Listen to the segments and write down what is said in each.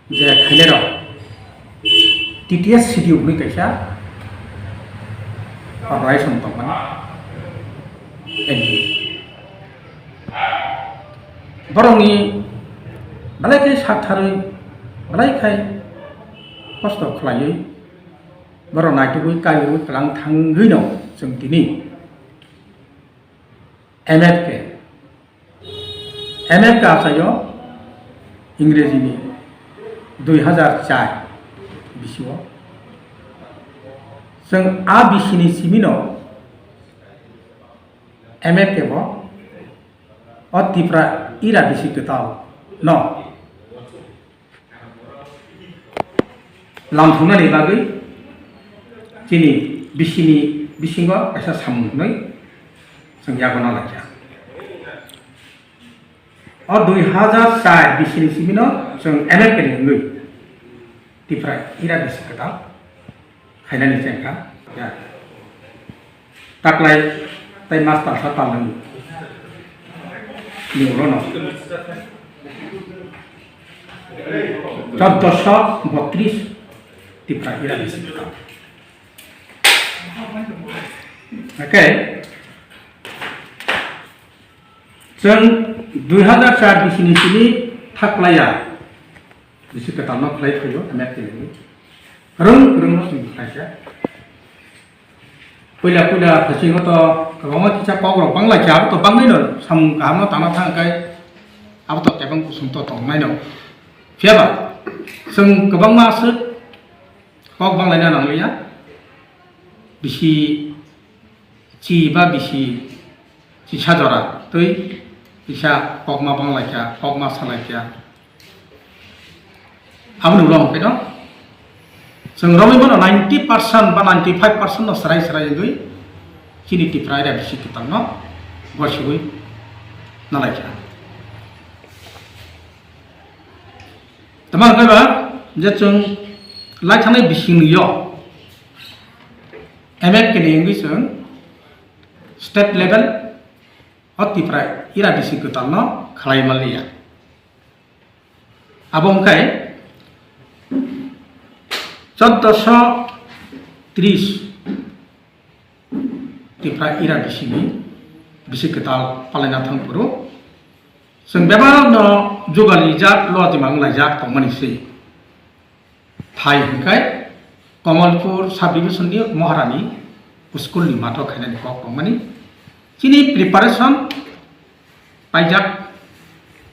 जे खायलेराव TTS शिडिउल हुई कैसा array सम तंगमोन एनडि बरंनि बालायखाय साथारै बालायखाय खस्थ' खालायै बर' नायथुबै कालिबो कलां थांगैनाव जों दिनै MFK आसायाव इंरेजिनि 2004 बिसिआव जों आ बिसिनि सिमिनाव MFK बो अतिफ्रा इरा बिसि Kwtal न लांथुनानै बागै दिनै बिसिनि बिसिङाव एसा सामुनै जों यागना लाखिया और 2004 बिसिनि सिमिनाव जों MFK नि तिफ्रा इरा बिसि Kwtal खायनानि जेंखा या ताकलाय ताय मास्टार सा तालनि निउरन 1432 तिफ्रा इरा बिसि Kwtal ओके जों 2004 बिसिनि सिनि थाक्लाया बिसि Kwtal न खालाय फैयो MFK नि रं जों खायसा पहिला फसिङो त गोबां किसा पावराव बांला क्या तो बांनायनो साम गामनो ताना थांखाय अब तो केबां कुसुंत तंनायनो फियाबा जों गोबां मासो पाव बांलायना नांलिया बिसि ची बा बिसि ची साजरा तै बिसा पगमा बांलायखा पगमा सालायखा आबो नुला हंखायनो जों रमेबनो 90% बा 95% न सराय गई किनि तिफ्रा इरा बिसि Kwtal न गसिबै नालायखा तमा गयबा जे जों लाइथानाय बिसिंनियो MFK नि इंग्लिश जों स्टेट लेवल अतिफ्रा इरा बिसि Kwtal न खालायमालिया आबंखाय 1430 तिफ्रा इरा बिसि Kwtal पालायना थांपुरो जों बेबार न जुगालि जात लतिमां लायजाक तंमानिसै थाय हंखाय कमलपुर साब डिभिजननि महारानी स्कुलनि माथो खायनानि कक तंमानि चिनि प्रिपारेशन पाइजाक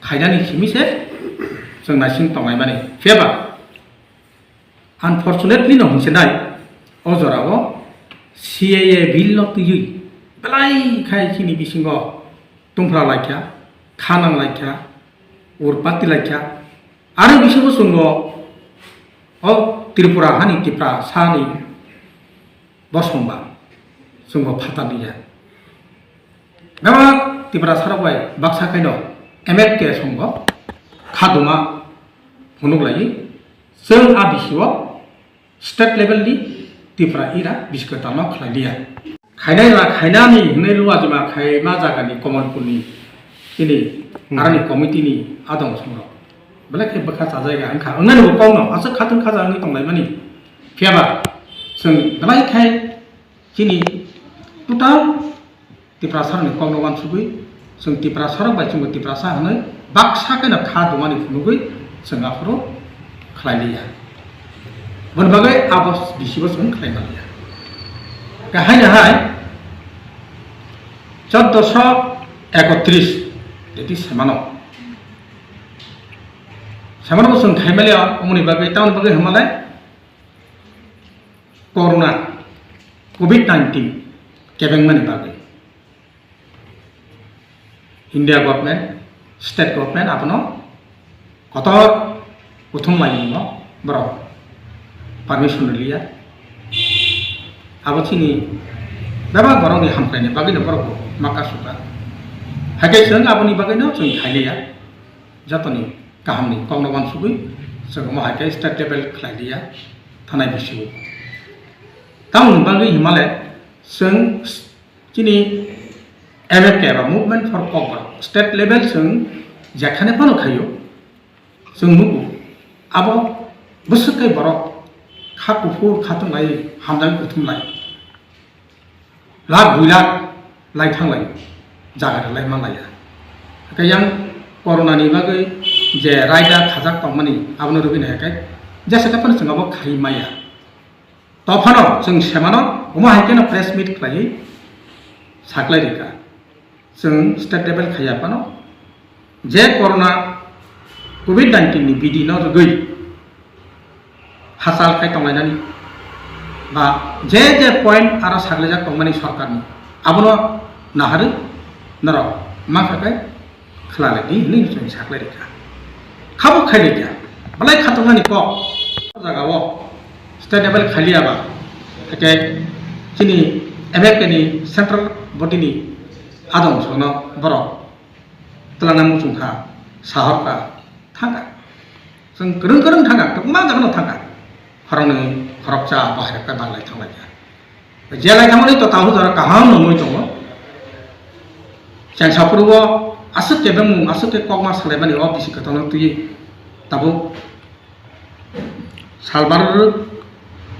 खायनानि सिमिसे जों नासिं तंनाय माने फेबा अनफॉर्चुनेटली न हमसेनाय अजरावो CAA बिल न तुयै बलाई खाय चिनि बिसिंगो तुंफ्रा लायख्या खानां लायख्या उरपाति लायख्या आरो बिसोरबो जोंगो अ त्रिपुरा हानि तिफ्रा सानि बसंबा जोंगो फातानिया बेबा तिफ्रा साराबाय बाक्सा खायनो MFK संगो खादुमा फनुगलायै जों आ बिसिआव स्टेट लेवलनि तिफ्रा इरा बिसि Kwtal न खालायलिया खायनानि हनै लुवाजिमा खायमा जागानि कमलपुरनि दिनै आरानि कमिटिनि आदं संराव बेलेखे बखा जायगा अंखा अंनानो पावनो आसो खाथों खाजानि तंनाय मानि फियाबा जों बलायखाय दिनै टोटाल तिफ्रा सारनि पावनो वानसुबै जों तिफ्रा सार बाय जों तिफ्रा सा हनै बाक्सा केना खादुमानि फुनुबै जों आफरो खालायलिया बनबागै आबस बिसिबो जों खालायमालिया गाहायनाहाय 1431 देति सेमानो जों खायमालिया अमनि बागै टाउन बागै हमालाय कोरोना COVID-19 केबेंमानि बागै इंडिया गवर्नमेंट स्टेट गवर्नमेंट आपनो कत उथुम लाइनो बरो परमिशन लिया आबोथिनि बेबा बरंनि हामफ्रायनि बागैनो बरको माखासुका हाके जों आबोनि बागैनो जों खायलिया जातनि गाहामनि कौनवान सुबै जों माहाके स्टेट लेवल खायलिया थानाय बिसिबो टाउन बागै हिमालय जों दिनै MFK बा मुभमेंट फर कवर स्टेट लेवल जों जेखाने फानो खायो जों नुगो abo busukai borok kha kufur khatunglai hamjang kutumlai lak builak lai thanglai jagarlai manlaya kayang corona ni bagai je raida khajak tongmani abno rubin hakai jasa kapan sengabo khaimaya tofano seng semano uma haikena press meet klai saklai rika seng state level khaya pano je corona covid-19 ni bidi no rugui hasal khai tonglainani ba je point ara saklajak tongmani sarkar ni abno naharu naro makakai khalale di ni seng saklai rika khabu khaile kya balai khatongani ko jagawo state level khaliya ba ke kini Amerikani central body ni adong sono borok telana musungkha sahorka thanga seng kereng thanga tokma jagno thanga harone kharapcha bahar ka balai thanga jelai thamani to tahu jara kaham nomoi tongo sang saprubo asuk ke bemu asuk ke kokma salebani office ka tono tui tabo salbar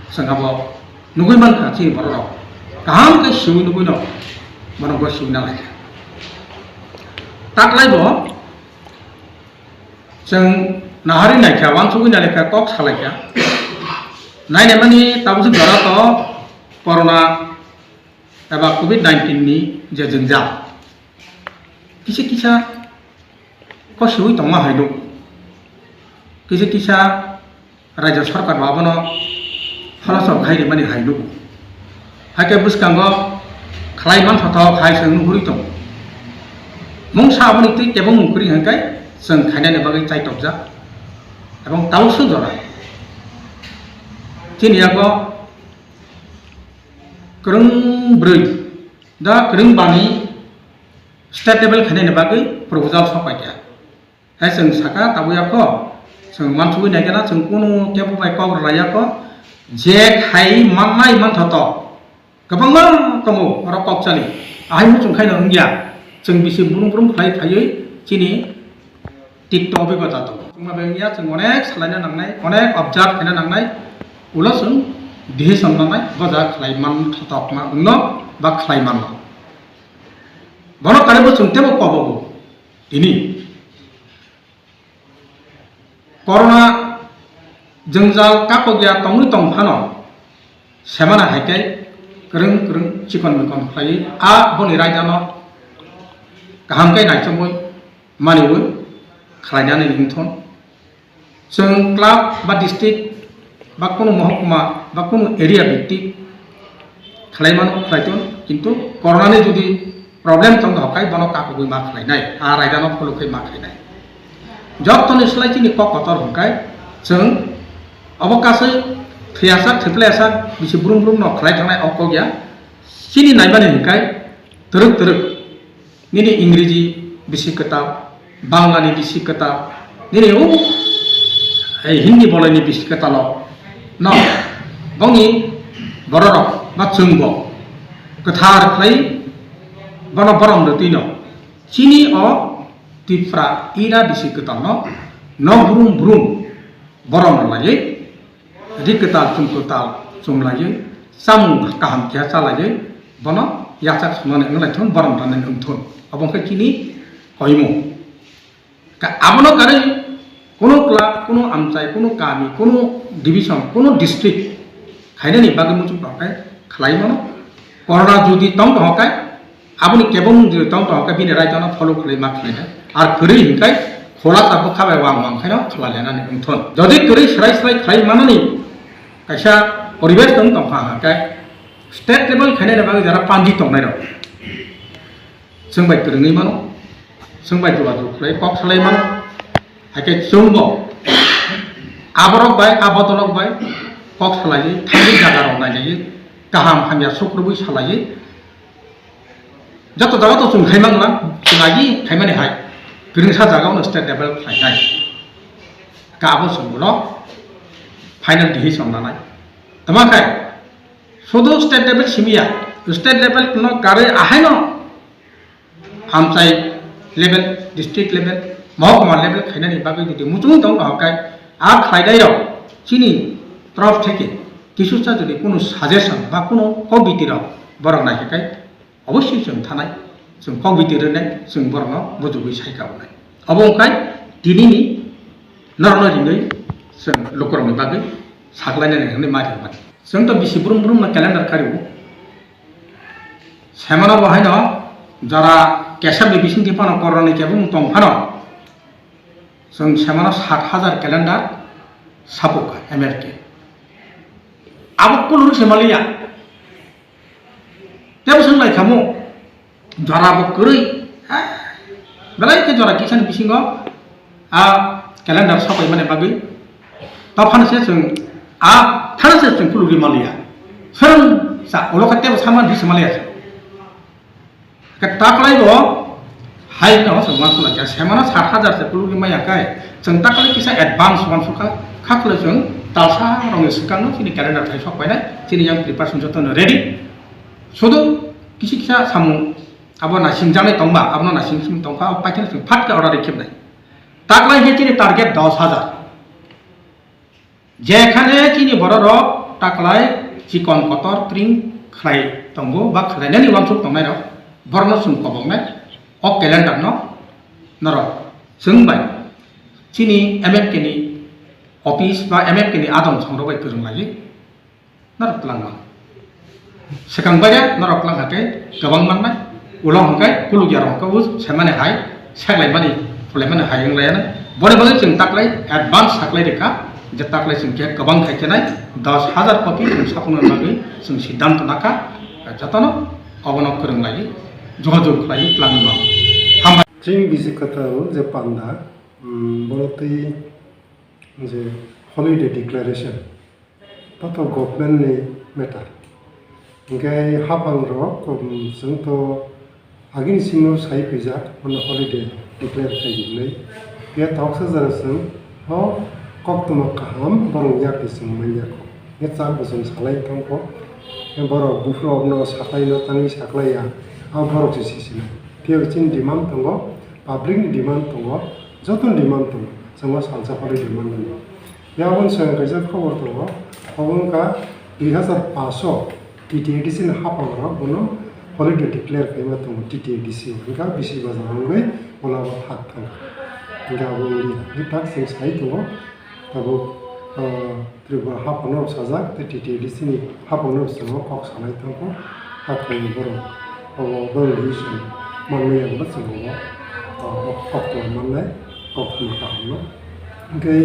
sangabo nugui man ka chi borok kaham ke sui nugui no mana go sui na lagi taklai bo seng nahari naikya wang sugui na leka kok salakya nai ne mani tabu su jara to corona eba covid-19 ni je jengja kisa ko sui tongma haidu kisa raja sarkar babano halaso khairi mani haidu hake buskango khlaiman thotho khai seng huri tong mong saboni tui kebong mukuri hangkai seng khaina ne bagai chai tokja ebong tau su jora Tini ako kereng brui da kereng bani state level khane ne bagai proposal sopai kya hai seng saka tabu ako seng mansui nai kana seng kuno kebu bai kau raya ko je khai mamai man thoto kabang kamu rokok chali ai mu chung khai na ngya seng bisi burung khai khayoi chini tiktok bi kota to chungma bengya seng onek salaina nangnai onek observe khana nangnai ulasung dihe samnanai baja khlaiman thotok ma unno ba khlaiman no bono karebo chungtebo kobobo tini corona jengjal kakogya tongni tongphano semana haikai kereng chikon mikon khlai a boni raidano kaham kai naichamoi maniwoi khlainani lingthon seng club ba district ba kono mahokuma ba kono area victim khlaimano khlaiton kintu corona ni jodi problem tong hokai bono kakogoi ma khlainai a raidano pholukai ma khlainai joktoni slai chini kokotor hokai seng obokasai thiasak thiplasak bisi burung no khlai thangnai okogya chini naibani hokai teruk nini इंग्रेजी bisi kitab bangla ni bisi kitab nini hindi bolai ni bisi kitab no bongi bororok ba chungbo kathar khlai bono borom rutino chini o tifra ira bisi kitab no burung borom lagi riketal chungkotal chumlagi sam kaham kya chalagi bono yaksak sunone nglai thon borom tanen umthon abong ke kini hoimo ka abono kare kono club kono amchai kono kami kono division kono district khaina ni bagai muchung pakai khlai mono corona jodi tong pakai aboni kebong jodi tong pakai bini rai tona follow khlai ma khlai ar kuri hinkai khola tabu khabai wang khaina khlala na ni umthon jodi kuri srai khlai manani kaisa poribesh tong pakai state level khaina ni bagai jara pandi tong nai ro sengbai kerengni mano sengbai jawadu khlai kok khlai mano hake chungbo aborok bai abotolok bai kok khlai thani jagarok nai kaham hamya sukrubui salai jato jaga chung khaimang la chungagi khaimani hai kerengsa jagaw state level khlai nai ka abo sungbulo final decision nanai tamakai sodo state level simia state level no kare ahaino amchai level district level mahokama level khainani bagai jodi muchung tong hokai R খাইদাই rock চিনি তরফ থেকে কিছুটা যদি কোনো suggestion বা কোনো কবিতি rock বরং নাইকাय অবশ্যই जों थानाय जों कविति रोनाय जों बरनो बुजुगै सायखाबोनाय अबंखाय दिनैनि नरनरिङै जों लकरनि बागै साग्लायनानै मारिबाय जोंथ' बिसि ब्रुम ब्रुम क्यालेन्डार खारिबो सेमाना बहायन जरा केसा बिबिसिन दिपानो करनि केबो तंफानो जों सेमाना 70,000 क्यालेन्डार सापोका एमएलके आबो कुलुर सेमालिया तेबो जों लायखामो जराबो करै बेलाय के जरा किसान बिसिङाव क्यालेन्डार सापाय माने बागै तफानसे जों थानसे जों कुलुरि मालिया सों सा अलखातेबो सामान दिस मालिया ताकलायबो हाय न जों मानसुला के सेमाना 70,000 से कुलुरि मायाखाय जों ताकलाय किसा एडभान्स मानसुखा खाखले जों तालसा रंगे सिकांनो सिनि क्यालेन्डार थाय सपायनाय सिनि यां प्रिपारेसन जतन रेडी सुदु किसी किसा सामु अब नासिं जानाय तंबा अब नासिं सिम तंफा पाइथन जों फाट का अर्डार खेबनाय ताकलाय हे चिनि टारगेट 10,000 जेखाने चिनि बरर ताकलाय चिकन कतर ट्रिं खाय तंगो बा खायनायनि वानसुक तंनाय र बरनो सुन कबंनाय अ क्यालेन्डार न नर जों बाय चिनि एमएफके नि ऑफिस बा एमएफके नि आदम संरबाय गोरों लायो नरक्लांमा सेखांबाय नरक्लां हाके गोबां माननाय उलाव हंखाय कुलुगियार हंखाबो सेमाने हाय सेगलाय माने फुलाय माने हायंलायानो बरे बरे जों ताकलाय एडभान्स साकलाय रेखा जे ताकलाय जों के गोबां खायखेनाय 10,000 कपि जों साफुंनो बागै जों सिद्धांत नाका जतन अबन गोरों लायो जगाजग खालायो प्लानिंग हामबाय Tring Bisi Kwtal je panda boroti je holiday declaration tato government ni matter ngai hapang ro जों to agin singo sai pija on holiday declare khai be tawsa jarasung ho koktuma kaham borong yak isung manya ko ne char bosun salai tangko boro bufro obno saklai no tani saklai ya a borok sisina ke chin demand tongo public demand tongo joton demand tongo जोंहा सानसा हलिday demand tongo यावन स्वयं kaisa खबर tongo अबंका 2500 TTADC na hapang ro bono holiday declare kaima tongo TTADC inka bisi bazarangoi bola ba thak thang inka boli ni tak sing sai tongo tabo Tribura hapano sajak te TTADC ni hapano songo kok salai tongo hakai boro boli son manme yang ba songo kok to manne kok tu ta no inkai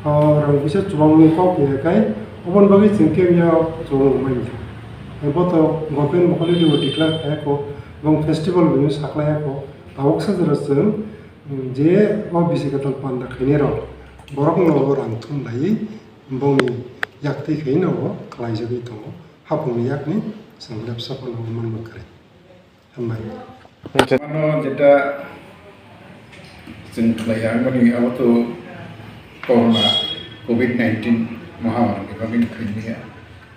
rang bisa chubang kok ye kai obon bagi singke ya chubang mai boto gopen holiday declare khai ko bong festival bi saklaya ko tawok sa jarasung je o Bisi Kwtal panda khaine ro borok no rang thum lai bongni yakti khaino Khalaijakha tongo hapung yakni sanglap sapano man makare hambai mano jeta जों खालाया माने अब तो corona COVID-19 महामारी के बारे में खरीदने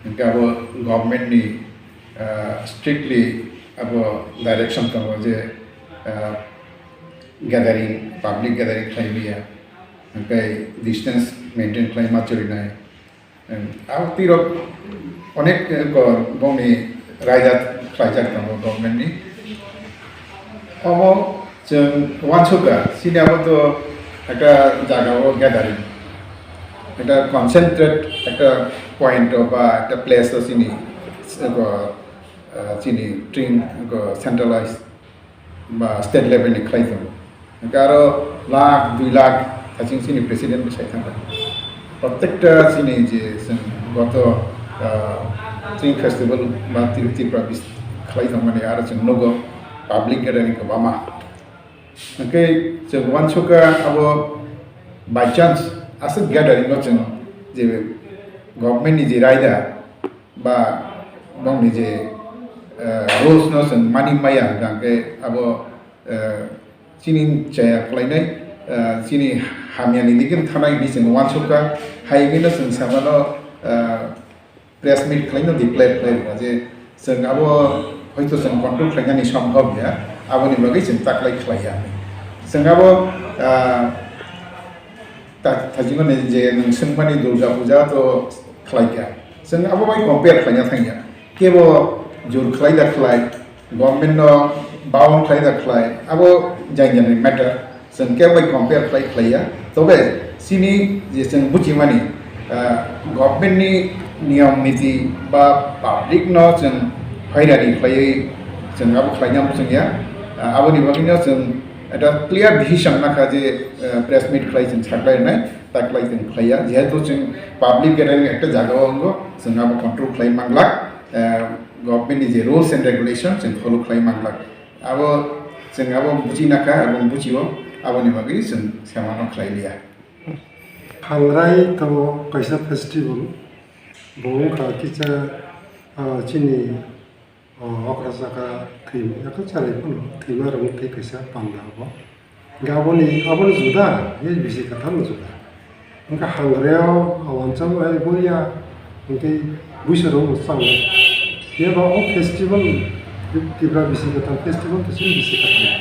इनका अब गवर्नमेंट ने स्ट्रिक्टली अब डायरेक्शन का वजह गैदरिंग पब्लिक गैदरिंग खाइलिया इनका डिस्टेंस मेंटेन खाइ माचुरी नहीं अब तीरो अनेक को बंगी राइजर खाइजाक का गवर्नमेंट ने अब जों वानसुका सिनियाबो একটা জায়গাও গ্যাদারিং একটা কনসেন্ট্রেট একটা পয়েন্ট বা একটা প্লেস চিনি চিনি ট্রিং সেন্ট্রালাইজ বা স্টেট লেভেলনি খাইতাম আরো লাখ 2 লাখ কাছিং চিনি প্রেসিডেন্ট সাইতাম প্রত্যেকটা চিনি যে গত ট্রিং ফেস্টিভ্যাল বা ত্রিপুরা খাইতাম মানে আর নগো public gathering Bama Okay, so once you by chance, as a gathering, the government is rider, but don't is rules no and money maya, abo sini chaya plane, sini hamian indikin thanai this and once you high winners and samano press meet clean declare play, so abo hoito some control kanya ni sambhav ya. Abo ni bagai cinta kelai kelaian. Sengabo थाजिगो ने जे नोंसोंमानि दुर्गा पूजा तो खालायखा जों आबो bye compare खालायना थांया केबो जुर खालायदा खालाय government no बाउन खालायदा खालाय आबो जायनि matter जों केबो कम्पेयार खालाया तबे सिनि जे जों बुजिमानि गभर्नमेन्ट नि नियम नीति बा पब्लिक नो जों फायदानि खालायै जों आबो खालायना जोंया आबोनि बागैनो जों এটা ক্লিয়ার ডিসিশন নাকা যে প্রেস মিট খালাইছেন সাকলাইनाय তা খালাইছেন খালাया যেহেতु जों পাবলিক গ্যাদারিং একটা জায়গা অঙ্গ जों आबो कन्ट्रोल खालाय मांगला गभर्नमेन्टनि जे रुल्स एन्ड रेगुलेशन जों फलो खालाय मांगला आबो जों आबो बुजिनाका এবং बुजियो आबोनि बागै जों सेमानो खालायलिया हांराय तो कैसा फेस्टिवल बहु का किचा चिनी अग्रजाखा थैम याखौ चारायफोन थैमा रं थै कैसा पान्दाबो गाबोनि आबोनि जुदा ये बिसि कथा जुदा इनका हांग्रायाव अवंचम है बोया इनके बुसरो मुसाव ये बा ओ फेस्टिवल दिब्रा बिसि कथा फेस्टिवल तो सिन बिसि कथा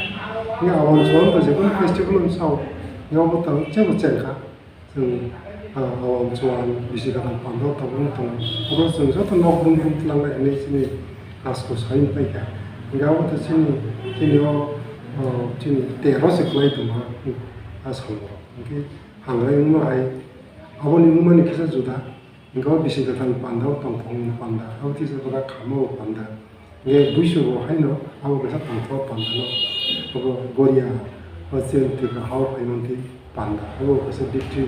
ये अवंचम तो जेबो फेस्टिवल मुसाव याव बता जेबो चेंखा जों अवंचम बिसि कथा पान्दाव तबन तो अबो जों जत नखरुम बुंलांनाय नै सिनि आसको साइन पाइका गाव तो चिनी तेरह खाई तुम आसाम ओके हांग्राय उनावहाय आबोनि उमानि किसा जुदा गाव बिसि गोथां पान्दाव तंफं पान्दा आव तिसफोरा खामाव पान्दा बे बैसोआवहाय न आव गोसा तंफाव पान्दा न गरिया हसेल तिका हाव फाइनन्ति पान्दा आव गोसा डिक्ट्रि